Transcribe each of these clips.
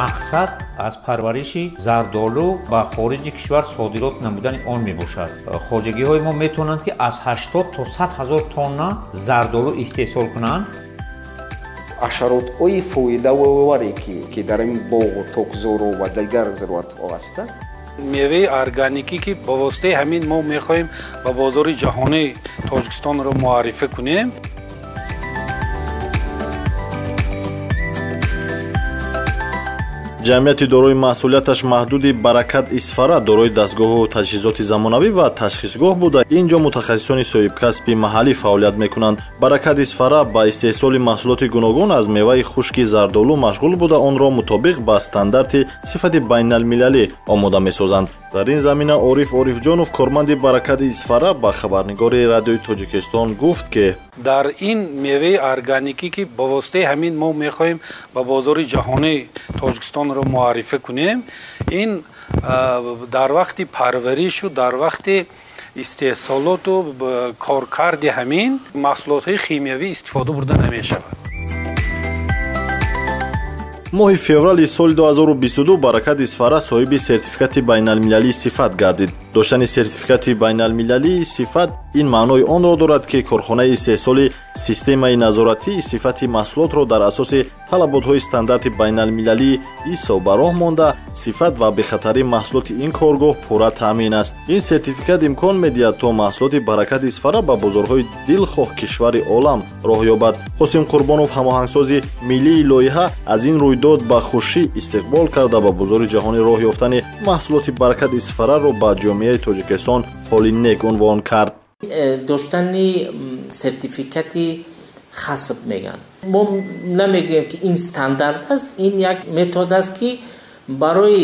мақсад аз парвариши зардолу ба хориҷи кишвар содирот намудани он мебошад. хоҷагиҳои мо метавонанд ки аз 80 то 100 ҳазор тонна зардолу истеҳсол кунанд. ашаротҳои фоидаоваре ки дар ин боғу токзору ва дигар зироатҳо ҳастанд, меваи органикӣ ки ба воситаи ҳамин мо мехоҳем ба бозори ҷаҳонии Тоҷикистонро муаррифӣ кунем. ҷамъияти дорои маҳсулияташ маҳдуди Баракат Исфара дорои дастгоҳу таҷҳизоти замонавӣ ва ташхисгоҳ буда инҷо мутахассисони соҳибкасби маҳаллӣ фаъолият мекунанд. Баракат Исфара ба истеҳсоли маҳсулоти гуногун аз меваи хушки зардолу машғул буда онро мутобиқ ба стандарти сифати байналмилалӣ омода месозанд. дар ин замина Ориф Орифҷонов корманди Баракати Исфара ба хабарнигори радиои Тоҷикистон гуфт ки дар ин меваи органикӣ ки ба воситаи ҳамин мо мехоҳем ба бозори ҷаҳонии Тоҷикистонро муаррифӣ кунем, ин дар вақти парваришу дар вақти истеҳсолоту коркарди ҳамин маҳсулотҳои химиявӣ истифода бурда намешавад. моҳи феврали соли 2022 Баракат Исфара соҳиби сертификати байналмилалии сифат гардид. доштани сертификати байналмилалии сифат ин маънои онро дорад ки корхонаи истеҳсоли системаи назоратии сифати маҳсулотро дар асоси талаботҳои стандарти байналмилалии ISO ба роҳ монда, сифат ва бехатарии маҳсулоти ин коргоҳ пурра таъмин аст. ин сертификат имкон медиҳад то маҳсулоти Баракат Исфара ба бозорҳои дилхоҳ кишвари олам роҳ ёбад. Қосим Қурбонов, ҳамоҳангсози миллии лоиҳа, аз ин рӯйдод ба хушӣ истиқбол карда ба бозори ҷаҳонӣ роҳ ёфтани маҳсулоти Баракат Исфараро ба ҷомеаи Тоҷикистон фоли нек унвон кард. доштани сертификати хасб меган. мо намегӯем ки ин стандарт аст, ин як метод аст ки барои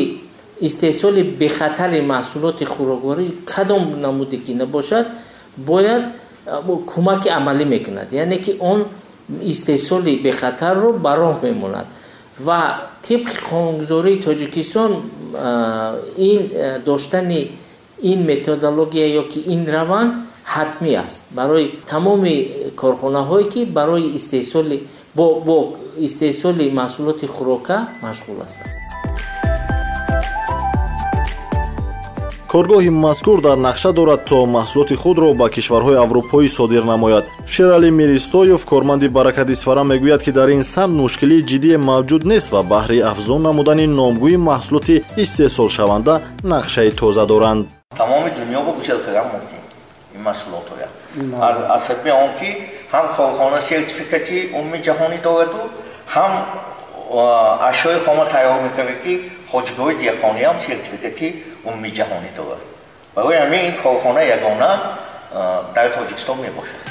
истеҳсоли бехатари маҳсулоти хӯрокворӣ кадом намуде ки набошад бояд кӯмаки амалӣ мекунад, яъне ки он истеҳсоли бехатарро ба роҳ мемонад ва тибқи қонунгузории Тоҷикистон ин доштани ин методология ёки ин раванд ҳатмӣ аст барои тамоми корхонаҳое ки барои истеҳсоли бо истеҳсоли маҳсулоти хӯрока машғул ҳастанд. коргоҳи мазкур дар нақша дорад то маҳсулоти худро ба кишварҳои аврупоӣ содир намояд. Шерали Миристоев, корманди Баракат Исфара, мегӯяд ки дар ин самт мушкилии ҷиддие мавҷуд нест ва баҳри афзун намудани номгӯи маҳсулоти истеҳсолшаванда нақшаи тоза доранд. тамоми дунё бо гузел кардан мумкин ин маҳсулотро аз асаби он ки ҳам корхона сертификати умуми ҷаҳонӣ дораду ҳам ашёи хома тайёр мекард ки хоҷигоҳи деҳқонӣ ҳам сертификати умуми ҷаҳонӣ дорад. барои ҳамин ин корхона ягона дар Тоҷикистон мебошад.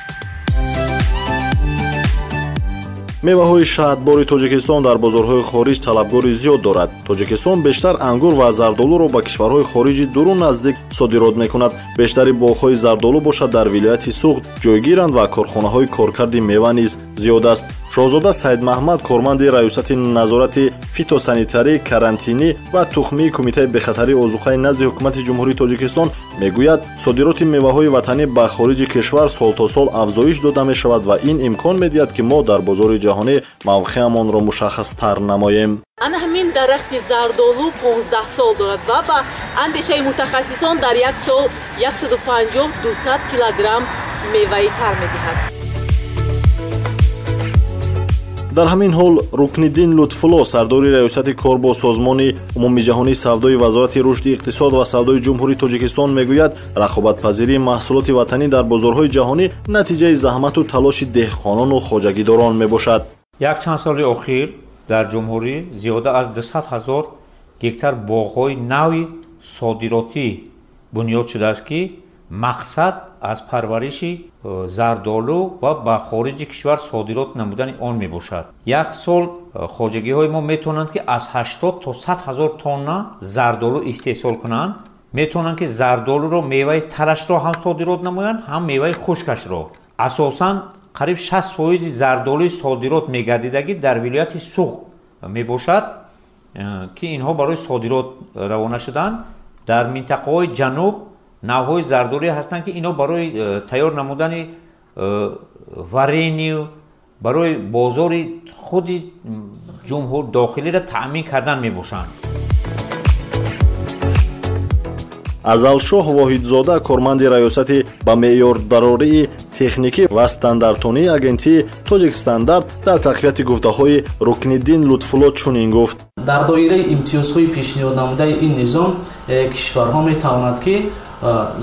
меваҳои шаҳдбори Тоҷикистон дар бозорҳои хориҷ талабгори зиёд дорад. Тоҷикистон бештар ангур ва зардолуро ба кишварҳои хориҷи дуру наздик содирот мекунад. бештари боғҳои зардолу бошад дар вилояти Суғд ҷойгиранд ва корхонаҳои коркарди мева низ зиёд аст. шоҳзода Саидмаҳмад, корманди раёсати назорати фитосанитарӣ, карантинӣ ва тухмии кумитаи бехатарии озуқаи назди ҳукумати ҷумҳурии Тоҷикистон мегӯяд, содироти меваҳои ватанӣ ба хориҷи кишвар сол то сол афзоиш дода мешавад ва ин имкон медиҳад ки мо дар бозори ҷаҳонӣ мавқеамонро мушаххастар намоем. ана ҳамин дарахти зардолу 15 сол дорад ва ба андешаи мутахассисон дар як сол 150-200 килограмм меваи тар медиҳад. дар ҳамин ҳол Рукниддин Лутфулло, сардори раёсати кор бо созмони умумиҷаҳонии савдои вазорати рушди иқтисод ва савдои ҷумҳурии Тоҷикистон мегӯяд, рақобатпазирии маҳсулоти ватанӣ дар бозорҳои ҷаҳонӣ натиҷаи заҳмату талоши деҳқонону хоҷагидорон мебошад. якчанд соли охир дар ҷумҳурӣ зиёда аз 200 000 гектар боғҳои нави содиротӣ бунёд шудааст ки мақсад аз парвариши зардолу ва ба хориҷи кишвар содирот намудани он мебошад. як сол хоҷагиҳои мо метавонанд ки аз 80 то 100 ҳазор тонна зардолу истеҳсол кунанд. метавонанд ки зардолуро меваи тарашро ҳам содирот намоянд, ҳам меваи хушкашро. асосан қариб 60% зардолуи содирот мегардидагӣ дар вилояти Суғд мебошад ки инҳо барои содирот равона шуданд. дар минтақаҳои ҷануб навъҳои зардолӣ ҳастанд ки ино барои тайёр намудани варению, барои бозори худи ҷумҳур дохилиро таъмин кардан мебошанд. азалшоҳ воҳидзода корманди раёсати ба меъёрдарории техникӣ ва стандартонии агентии тоҷик стандарт дар тақвияти гуфтаҳои рукниддин лутфулло чунин гуфт: дар доираи имтиёзҳои пешниҳоднамудаи ин низом кишварҳо метавонанд ки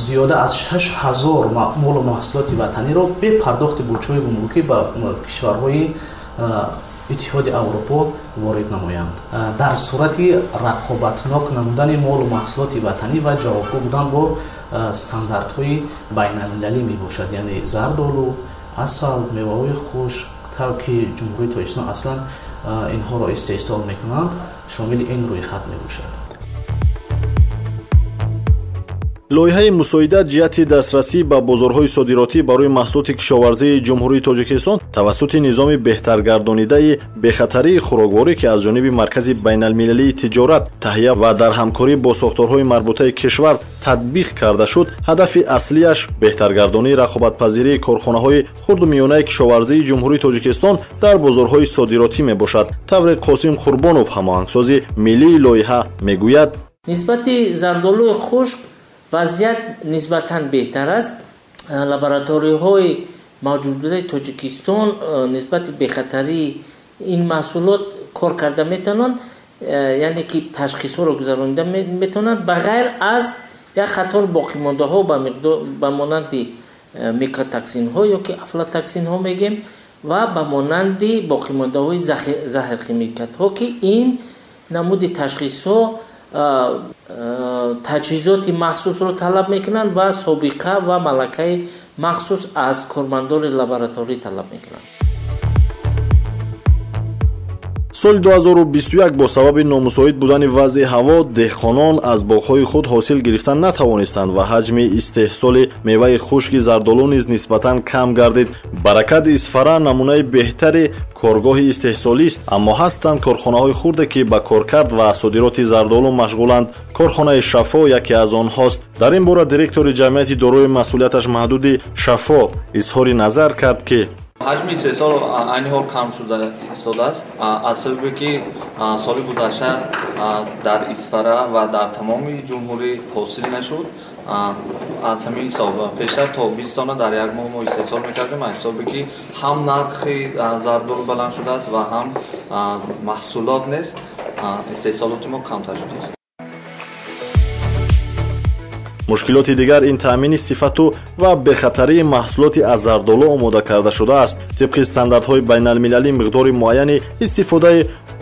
зиёда аз 6000 молу маҳсулоти ватаниро бе пардохти бурчҳои гумрукӣ ба кишварҳои иттиҳоди аврупо ворид намоянд. дар сурати рақобатнок намудани молу маҳсулоти ватанӣ ва ҷавобгӯ будан бо стандартҳои байналмилалӣ мебошад, яъне зардолу, асал, меваҳои хушк, тав ки ҷумҳурии Тоҷикистон аслан инҳоро истеҳсол мекунанд, шомили ин рӯйхат мебошад. лоиҳаи мусоидат ҷиҳати дастрасӣ ба бозорҳои содиротӣ барои маҳсулоти кишоварзии ҷумҳурии Тоҷикистон тавассути низоми беҳтаргардонидаи бехатарии хӯрокворӣ ки аз ҷониби маркази байналмилалии тиҷорат таҳия ва дар ҳамкорӣ бо сохторҳои марбутаи кишвар татбиқ карда шуд, ҳадафи аслияш беҳтаргардонии рақобатпазирии корхонаҳои хурду миёнаи кишоварзии ҷумҳурии Тоҷикистон дар бозорҳои содиротӣ мебошад. тавре Қосим Қурбонов, ҳамоҳангсози миллии лоиҳа, мегӯяд: нисбати зардолуи хушк вазъият нисбатан беҳтар аст. лабораторияҳои мавҷудаи Тоҷикистон нисбати бехатарии ин маҳсулот кор карда метавонанд, яъне ки ташхисҳоро гузаронида метавонанд ба ғайр аз як қатор боқимондаҳо ба монанди микотоксинҳо ёки афлотоксинҳо мегем ва ба монанди боқимондаҳои заҳрхимикатҳо ки ин намуди ташхисҳо таҷҳизоти махсусро талаб мекунанд ва собиқа ва малакаи махсус аз кормандори лабораторӣ талаб мекунанд. соли 2021 бо сабаби номусоид будани вазъи ҳаво деҳқонон аз боғҳои худ ҳосил гирифтан натавонистанд ва ҳаҷми истеҳсоли меваи хушки зардолу низ нисбатан кам гардид. Баракат Исфара намунаи беҳтари коргоҳи истеҳсолист, аммо ҳастанд корхонаҳои хурде ки ба коркард ва содироти зардолу машғуланд. корхонаи Шафо яке аз онҳост. дар ин бора директори ҷамъияти дорои масъулияташ маҳдуди Шафо изҳори назар кард ки ҳаҷми истеҳсол айни ҳол кам шуда истодааст, аз сабаби ки соли гузашта дар Исфара ва дар тамоми ҷумҳурӣ ҳосил нашуд. аз ҳамин ҳисоб пештар то 20 дона дар як моҳ мо истеҳсол мекардем, аз ҳисоби ки ҳам нархи зардолу баланд шудааст ва ҳам маҳсулот нест истеҳсолоти мо камтар шудааст. мушкилоти дигар ин таъмини сифату ва бехатарии маҳсулоти аз зардолу омода карда шудааст. тибқи стандартҳои байналмилалӣ миқдори муайяни истифодаи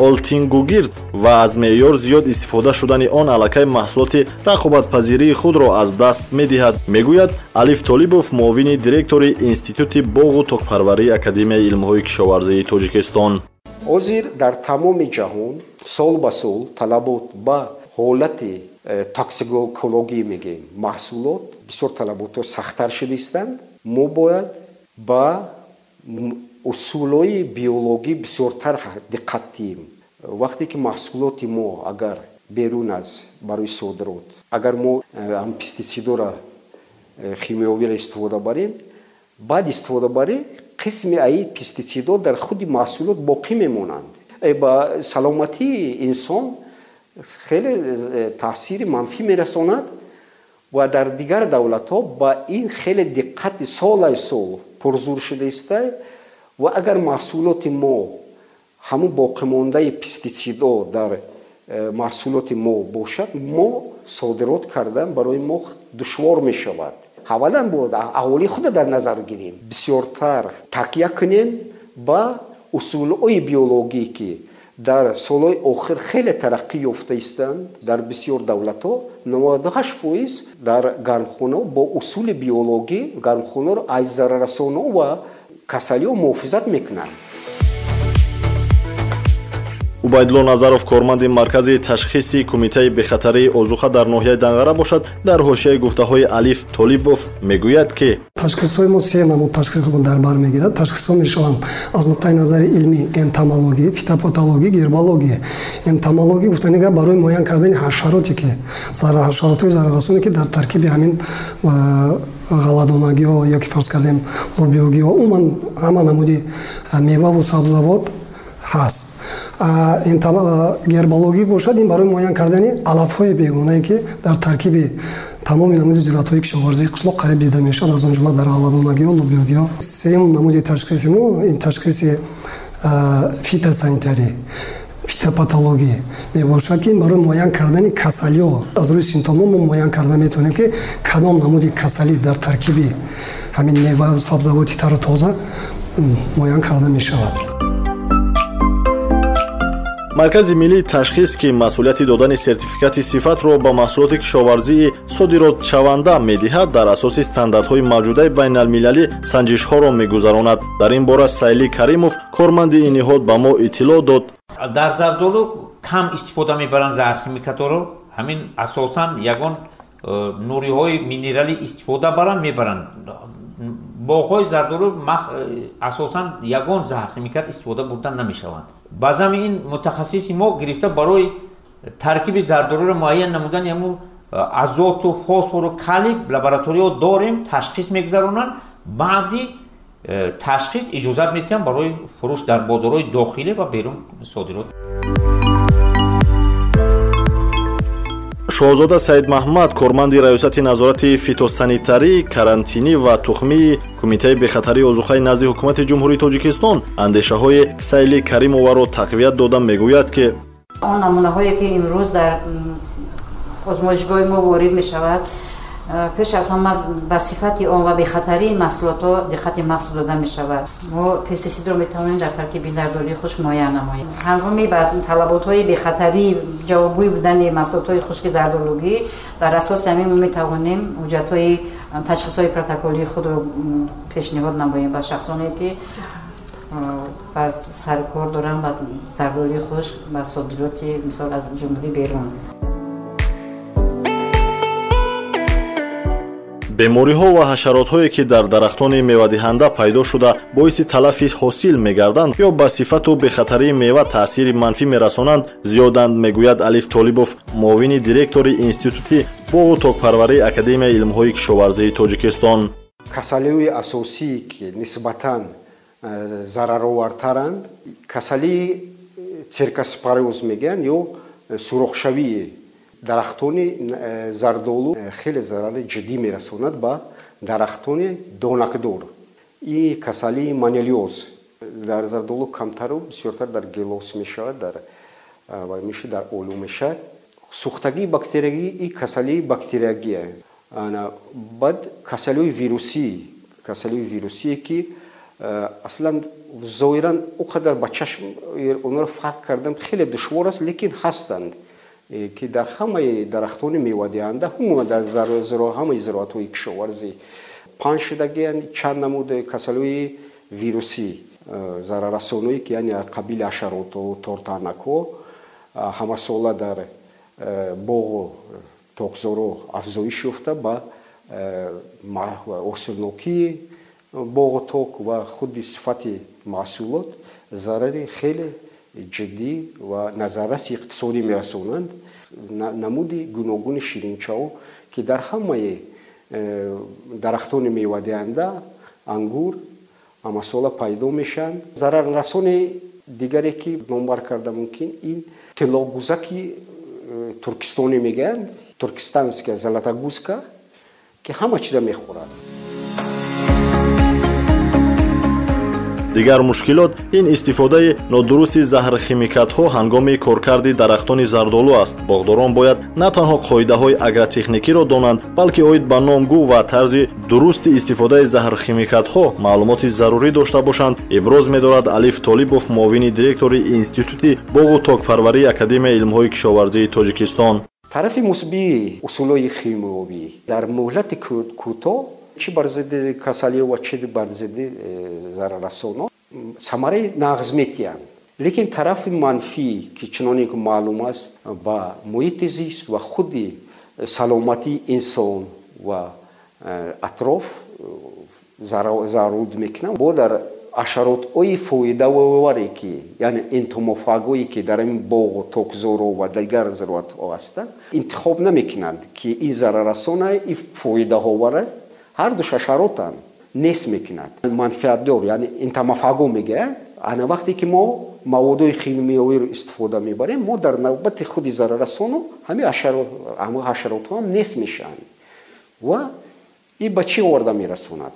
олтингугирд ва аз меъёр зиёд истифода шудани он аллакай маҳсулоти рақобатпазирии худро аз даст медиҳад, мегӯяд Алиф Толибов, муовини директори Институти боғу токпарварии Академияи илмҳои кишоварзии Тоҷикистон. ҳозир дар тамоми ҷаҳон сол ба сол талабот ба ҳолати токсикологӣ мегем маҳсулот бисёр талаботҳо сахттар шудистанд. мо бояд ба усулҳои биологӣ бисёртар диққат диҳем. вақте ки маҳсулоти мо агар берун аз барои содирот агар мо пеститсидора химиёвиро истифода барем, баъд истифода барем қисми аи пеститсидо дар худи маҳсулот боқӣ мемонанд. ба саломатии инсон хеле таъсири манфӣ мерасонад ва дар дигар давлатҳо ба ин хеле диққати солай сол пурзур шуда истад ва агар маҳсулоти мо ҳамун боқимондаи пеститсидо дар маҳсулоти мо бошад, мо содирот кардан барои мо душвор мешавад. аввалан бояд аҳволи худро дар назар гирем, бисёртар такя кунем ба усулҳои биологӣ ки дар солҳои охир хеле тараққӣ ёфта истанд. дар бисёр давлатҳо 98% дар гармхона бо усули биологӣ гармхонаро аз зараррасониҳо ва касалиҳо муҳофизат мекунанд. убайдулло назаров, корманди маркази ташхиси кумитаи бехатарии озуха дар ноҳияи Данғара бошад, дар ҳошияи гуфтаҳои Алиф Толибов мегӯяд ки ташхисҳои мо се намуд ташхисро дар бар мегирад. Ташхисҳо мешаванд аз нуқтаи назари илмӣ, энтомология, фитопатология, гербология. Энтомология гуфтанига барои муайян кардани ҳашароте ки ҳашаротҳои зараррасоне ки дар таркиби ҳамин ғаладонагиҳо ёки фарз кардем лобиёгиҳо умуман ҳама намуди меваву сабзавот ҳаст. гербологӣ бошад, ин барои муайян кардани алафҳои бегонае ки дар таркиби тамоми намуди зироатҳои кишоварзии қишлоқ қариб дида мешавад, аз он ҷумла дар аланонагиҳо, лӯбиёгиҳо. сеюм намуди ташхиси мо ин ташхиси фитосанитарӣ, фитопатологӣ мебошад ки ин барои муайян кардани касалиҳо аз рӯи симптомҳо мо муайян карда метавонем ки кадом намуди касалӣ дар таркиби ҳамин меваю сабзавоти тару тоза муайян карда мешавад. маркази миллии ташхис ки масъулияти додани сертификати сифатро ба маҳсулоти кишоварзии содиротшаванда медиҳад, дар асоси стандартҳои мавҷудаи байналмилалӣ санҷишҳоро мегузаронад. дар ин бора Сайли Каримов, корманди ин ниҳод, ба мо иттилоъ дод. дар зардолу кам истифода мебаранд заҳрхимикаторо, ҳамин асосан ягон нуриҳои минералӣ истифода мебаранд. боғҳои зардолу асосан ягон заҳрхимикат истифода бурда намешаванд. баъзами ин мутахассиси мо гирифта барои таркиби зардолуро муайян намудани ҳаму азоту фосфору калий лабораториё дорем, ташхис мегузаронанд. баъди ташхис иҷозат метиҳанд барои фурӯш дар бозорҳои дохилӣ ва берун содирот. шоҳзода Саидмаҳмад, корманди раёсати назорати фитосанитарӣ, карантинӣ ва тухмии Кумитаи бехатарии озуқаи назди ҳукумати ҷумҳурии Тоҷикистон андешаҳои Сайли Каримоваро тақвият дода мегӯяд ки он намунаҳое ки имрӯз дар озмоишгоҳи мо ворид мешавад, пеш аз ҳама ба сифати он ва бехатарии маҳсулотҳо диққати махсус дода мешавад. мо пестисидро метавонем дар таркиби нардории хушк муайян намоем. ҳангоми ба талаботҳои бехатарӣ ҷавобгӯй будани маҳсулотҳои хушки зардолугӣ, дар асоси ҳамин мо метавонем ҳуҷҷатҳои ташхисҳои протоколии худро пешниҳод намоем ба шахсоне ки ба саркор доранд ба зардолии хушк ба содироти мисол аз ҷумҳурии берун. бемориҳо ва ҳашаротҳое ки дар дарахтони мевадиҳанда пайдо шуда боиси талафи ҳосил мегарданд ё ба сифату бехатарии мева таъсири манфӣ мерасонанд зиёданд, мегӯяд Алиф Толибов, муовини директори Институти боғу токпарварии Академияи илмҳои кишоварзии Тоҷикистон. касалиҳои асосие ки нисбатан зараровартаранд, касалии циркоспореоз мегӯянд ё сурохшавии дарахтони зардолу хеле зарари ҷиддӣ мерасонад ба дарахтони донакдор. ин касалии манелиоз дар зардолу камтару бисёртар дар гилос мешавад, дар олу мешавад. сӯхтагии бактериягӣ ин касалии бактериягӣ. баъд касалиҳои вирусие ки аслан зоҳиран о қадар ба чашм онро фарқ кардан хеле душвор аст, лекин ҳастанд ки дар ҳамаи дарахтони мевадиҳанда умуман дар ҳамаи зироатҳои кишоварзӣ панҷ шудагиянд чанд намуди касалиҳои вирусӣ зараррасоное ки яъне қабили ҳашароту тортанакҳо ҳамасола дар боғу тоқзоро афзоиш ёфта ба ҳосилнокии боғу тоқ ва худи сифати маҳсулот зарари хеле ҷиддӣ ва назарраси иқтисодӣ мерасонанд. намуди гуногуни ширинчаҳо ки дар ҳамаи дарахтони мевадиҳанда ангур амасола пайдо мешаванд. зараррасони дигаре ки номбар карда мумкин ин тилогузаки туркистоне мегӯянд, туркистанская золотогузка ки ҳама чиза мехӯрад. дигар мушкилот ин истифодаи нодурусти заҳрхимикатҳо ҳангоми коркарди дарахтони зардолу аст. боғдорон бояд на танҳо қоидаҳои агротехникиро донанд, балки оид ба номгӯ ва тарзи дурусти истифодаи заҳрхимикатҳо маълумоти зарурӣ дошта бошанд. иброз медорад Алиф Толибов, муовини директори Институти боғу токпарварии Академияи илмҳои кишоварзии Тоҷикистон. тарафи мусбии усулҳои химиёвӣ дар муҳлати кӯтоҳ чӣ бар зидди касалиҳо ва чӣ бар зидди зараррасонҳо самараи нағз метиҳанд. лекин тарафи манфӣ ки чуноне ки маълум аст ба муҳити зист ва худи саломатии инсон ва атроф заруд мекунанд. бо дар ҳашаротҳои фоидаоваре ки яъне энтомофагҳое ки дар ин боғу токзоро ва дигар зироатҳо ҳастанд интихоб намекунанд ки ин зараррасона ин фоидаовар аст. ҳар ду шашаротанд нест мекунад манфиатдор, яъне энтомофаго мегӯяд. ана вақте ки мо маводои химиёвиро истифода мебарем, мо дар навбати худи зарарасону ҳамин ҳашаротҳо ҳам нест мешаванд ва ин ба чӣ оварда мерасонад?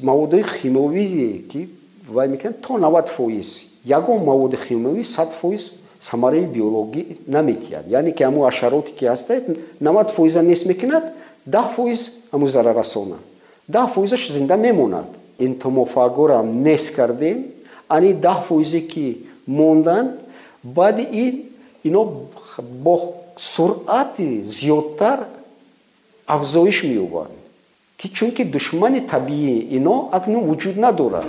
маводои химиёвие ки вай мекунад то 90%. ягон маводи химиёвӣ 100% самараи биологӣ наметиҳад. яъне ки ҳамун ҳашароте ки ҳастад 90% нест мекунад, 10% ҳамун зарарасона, 10% зинда мемонад. ин томофагора нест кардем, ани 10% ки монданд, баъди ин ино бо суръати зиёдтар афзоиш меёбанд, ки чунки душмани табиии ино акнун вуҷуд надорад.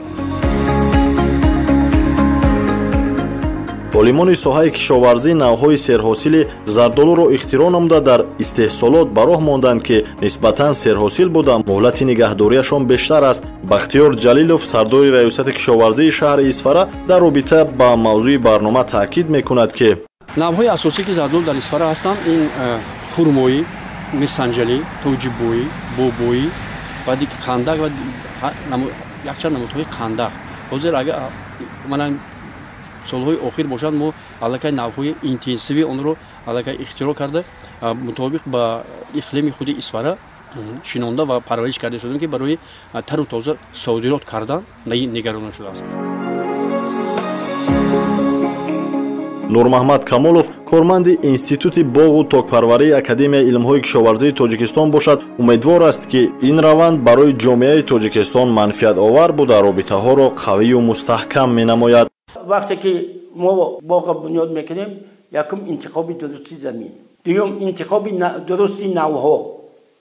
олимони соҳаи кишоварзӣ навъҳои серҳосили зардолуро ихтироъ намуда дар истеҳсолот ба роҳ монданд ки нисбатан серҳосил буда муҳлати нигаҳдорияшон бештар аст. бахтиёр ҷалилов, сардори раёсати кишоварзии шаҳри Исфара, дар робита ба мавзӯи барнома таъкид мекунад ки навъҳои асосӣ ки зардолу дар Исфара ҳастанд, ин хурмоӣ, мирсанҷалӣ, тоҷибоӣ, бобоӣ, баъди қандақ ва якчанд намудҳои қандақ. ҳозир агар манан солҳои охир бошад, мо аллакай навъҳои интенсиви онро аллакай ихтироъ карда мутобиқ ба иқлими худи Исфара шинонда ва парвариш карда шудем, ки барои тару тоза содирот кардан нигарона шудааст. нурмаҳмад камолов, корманди институти боғу токпарварии академияи илмҳои кишоварзии тоҷикистон бошад, умедвор аст ки ин раванд барои ҷомеаи тоҷикистон манфиатовар буда робитаҳоро қавию мустаҳкам менамояд. вақте ки мо боға бунёд мекунем, якум интихоби дурусти замин, дуюм интихоби дурусти навъҳо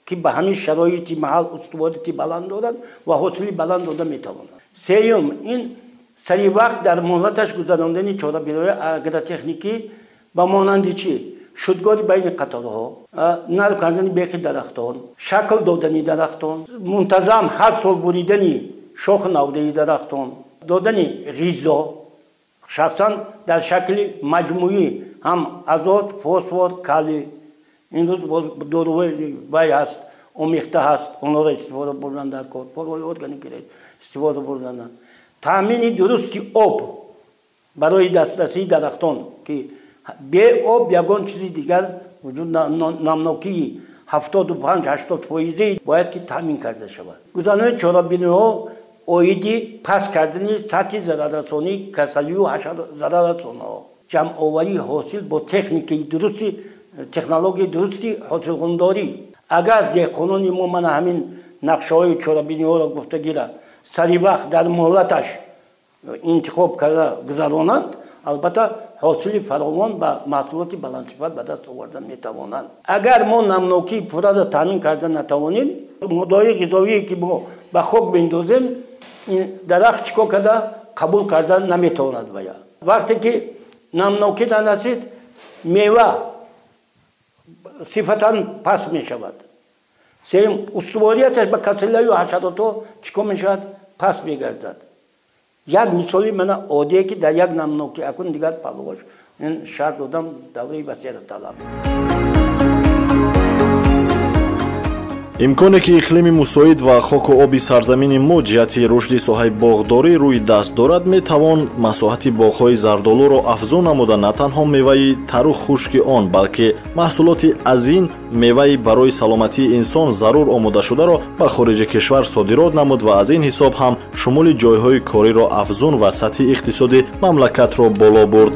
ки ба ҳамин шароити маҳал устуворияти баланд дорад ва ҳосили баланд дода метавонад. сеюм ин сари вақт дар муҳлаташ гузарондани чорабирои агротехникӣ ба монанди чӣ? шудгори байни қаторҳо, нарв кардани беқи дарахтон, шакл додани дарахтон, мунтазам ҳар сол буридани шоху навдаи дарахтон, додани ғизо, шахсан дар шакли маҷмӯӣ ҳам азот, фосфор, калий. имрӯз дорувои вай ҳаст, омехта ҳаст, онҳоро истифода бурдан дар кор, порвои органикиро истифода бурдан. таъмини дурусти об барои дастрасии дарахтон, ки бе об ягон чизи дигар вуҷуд намнокии 75-80% бояд ки таъмин карда шавад. гузарони чорабиниҳо оиди паст кардани сатҳи зараррасонии касалию зараррасонҳо, ҷамъоварии ҳосил бо техникаи дурусти, технологияи дурусти ҳосилгундорӣ. агар деҳқонони мо мана ҳамин нақшаҳои чорабиниҳоро гуфта гира сари вақт дар муҳлаташ интихоб карда гузаронанд, албатта ҳосили фаровон ва маҳсулоти баландсифат ба даст оварда метавонанд. агар мо намнокии пурраро таъмин карда натавонем, моддаҳои ғизовие ки мо ба хок бендозем, дарахт чикор карда қабул карда наметавонад. вая вақте ки намнокӣ нарасид, мева сифатан паст мешавад. сеюм устуворияташ ба касалию ҳашаротҳо чикор мешавад? паст мегардад. як мисоли мана оддие ки дар як намнокӣ акун дигар паловаш ин шарт додам давраи васиъро талаб. имконе ки иқлими мусоид ва хоку оби сарзамини мо ҷиҳати рушди соҳаи боғдорӣ рӯи даст дорад, метавон масоҳати боғҳои зардолуро афзун намуда на танҳо меваи тару хушки он, балки маҳсулоти аз ин меваи барои саломатии инсон зарур омодашударо ба хориҷи кишвар содирот намуд ва аз ин ҳисоб ҳам шумули ҷойҳои кориро афзун ва сатҳи иқтисоди мамлакатро боло бурд.